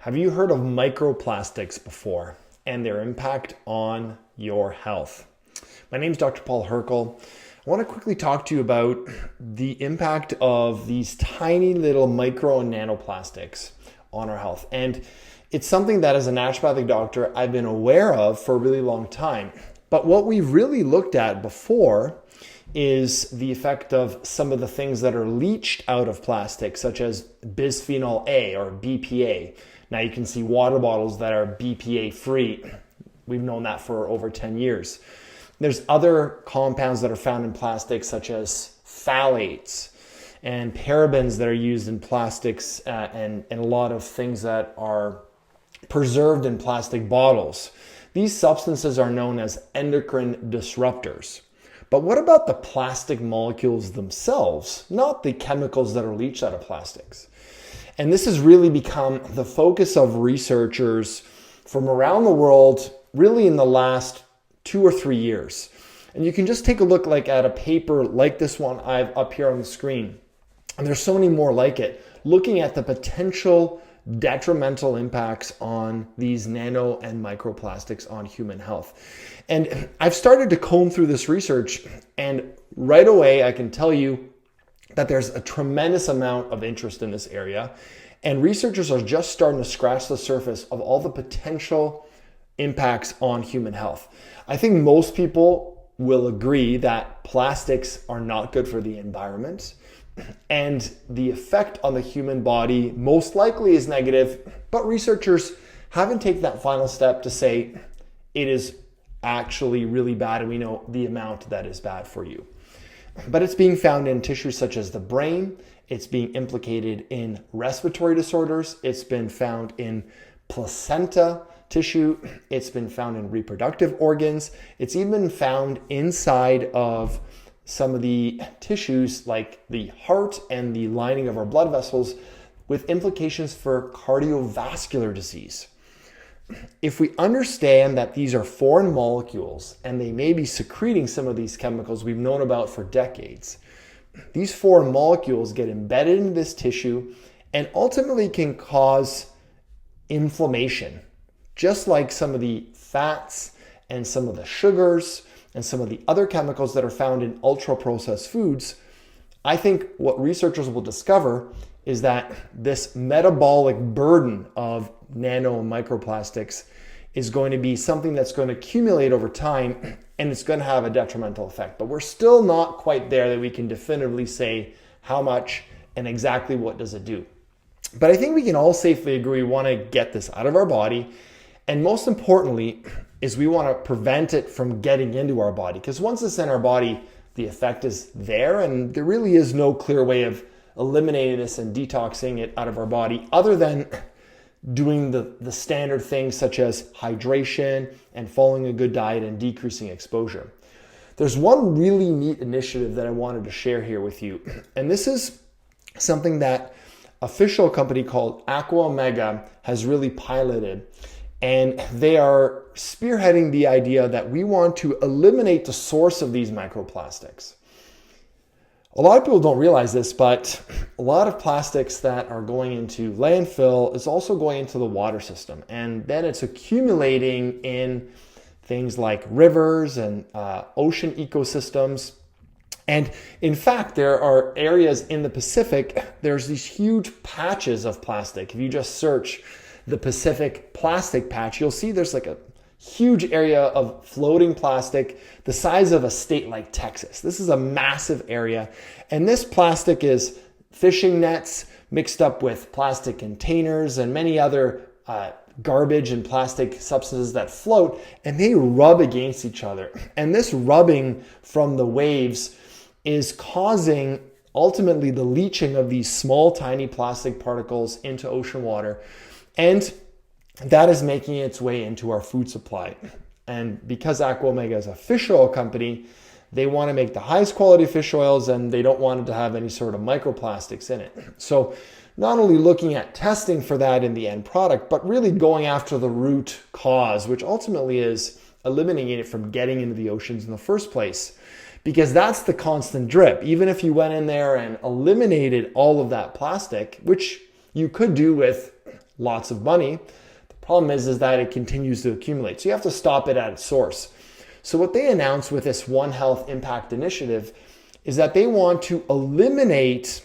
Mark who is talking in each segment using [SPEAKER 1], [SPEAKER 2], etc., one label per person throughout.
[SPEAKER 1] Have you heard of microplastics before and their impact on your health? My name is Dr. Paul Hrkal. I want to quickly talk to you about the impact of these tiny little micro and nanoplastics on our health. And it's something that as a naturopathic doctor, I've been aware of for a really long time. But what we've really looked at before is the effect of some of the things that are leached out of plastic, such as bisphenol A or BPA. Now you can see water bottles that are BPA free. We've known that for over 10 years. There's other compounds that are found in plastics such as phthalates and parabens that are used in plastics and a lot of things that are preserved in plastic bottles. These substances are known as endocrine disruptors. But what about the plastic molecules themselves, not the chemicals that are leached out of plastics? And this has really become the focus of researchers from around the world, really in the last 2 or 3 years. And you can just take a look at a paper like this one I've up here on the screen. And there's so many more like it, looking at the potential detrimental impacts on these nano and microplastics on human health. And I've started to comb through this research, and right away I can tell you that there's a tremendous amount of interest in this area, and researchers are just starting to scratch the surface of all the potential impacts on human health. I think most people will agree that plastics are not good for the environment, and the effect on the human body most likely is negative, but researchers haven't taken that final step to say it is actually really bad, and we know the amount that is bad for you. But it's being found in tissues such as the brain. It's being implicated in respiratory disorders. It's been found in placenta tissue. It's been found in reproductive organs. It's even found inside of some of the tissues like the heart and the lining of our blood vessels, with implications for cardiovascular disease. If we understand that these are foreign molecules and they may be secreting some of these chemicals we've known about for decades, these foreign molecules get embedded into this tissue and ultimately can cause inflammation, just like some of the fats and some of the sugars and some of the other chemicals that are found in ultra-processed foods. I think what researchers will discover is that this metabolic burden of nano and microplastics is going to be something that's going to accumulate over time, and it's going to have a detrimental effect. But we're still not quite there that we can definitively say how much and exactly what does it do. But I think we can all safely agree we want to get this out of our body, and most importantly is we want to prevent it from getting into our body, because once it's in our body, the effect is there, and there really is no clear way of eliminating this and detoxing it out of our body other than doing the standard things such as hydration and following a good diet and decreasing exposure. There's one really neat initiative that I wanted to share here with you, and this is something that a fish oil company called Aqua Omega has really piloted, and they are spearheading the idea that we want to eliminate the source of these microplastics. A lot of people don't realize this, but a lot of plastics that are going into landfill is also going into the water system. And then it's accumulating in things like rivers and ocean ecosystems. And in fact, there are areas in the Pacific, there's these huge patches of plastic. If you just search the Pacific plastic patch, you'll see there's like a huge area of floating plastic the size of a state like Texas. This is a massive area. And this plastic is fishing nets mixed up with plastic containers and many other garbage and plastic substances that float, and they rub against each other. And this rubbing from the waves is causing ultimately the leaching of these small, tiny plastic particles into ocean water. And that is making its way into our food supply. And because Aqua Omega is a fish oil company, they want to make the highest quality fish oils, and they don't want it to have any sort of microplastics in it. So not only looking at testing for that in the end product, but really going after the root cause, which ultimately is eliminating it from getting into the oceans in the first place. Because that's the constant drip. Even if you went in there and eliminated all of that plastic, which you could do with lots of money. The problem is that it continues to accumulate. So you have to stop it at its source. So what they announced with this One Health Impact Initiative is that they want to eliminate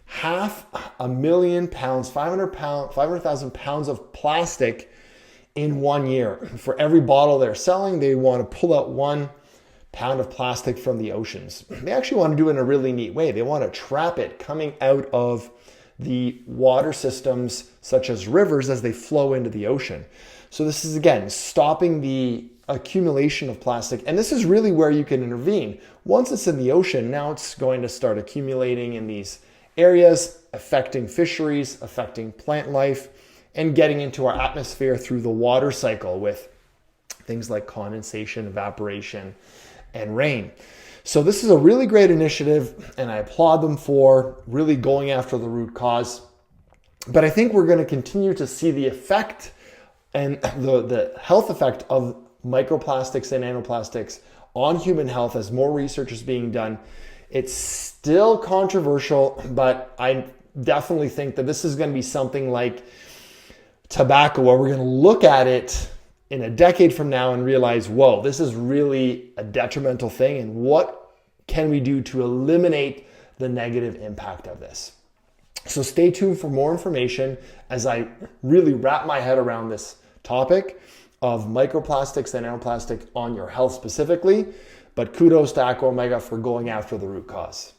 [SPEAKER 1] 500,000 pounds, 500,000 pounds of plastic in 1 year. For every bottle they're selling, they want to pull out 1 pound of plastic from the oceans. They actually want to do it in a really neat way. They want to trap it coming out of the water systems such as rivers as they flow into the ocean. So this is, again, stopping the accumulation of plastic. And this is really where you can intervene. Once it's in the ocean, now it's going to start accumulating in these areas, affecting fisheries, affecting plant life, and getting into our atmosphere through the water cycle with things like condensation, evaporation, and rain. So this is a really great initiative, and I applaud them for really going after the root cause. But I think we're going to continue to see the effect and the health effect of microplastics and nanoplastics on human health as more research is being done. It's still controversial, but I definitely think that this is going to be something like tobacco, where we're going to look at it in a decade from now and realize, whoa, this is really a detrimental thing, and what can we do to eliminate the negative impact of this? So stay tuned for more information as I really wrap my head around this topic of microplastics and nanoplastic on your health specifically. But kudos to Aqua Omega for going after the root cause.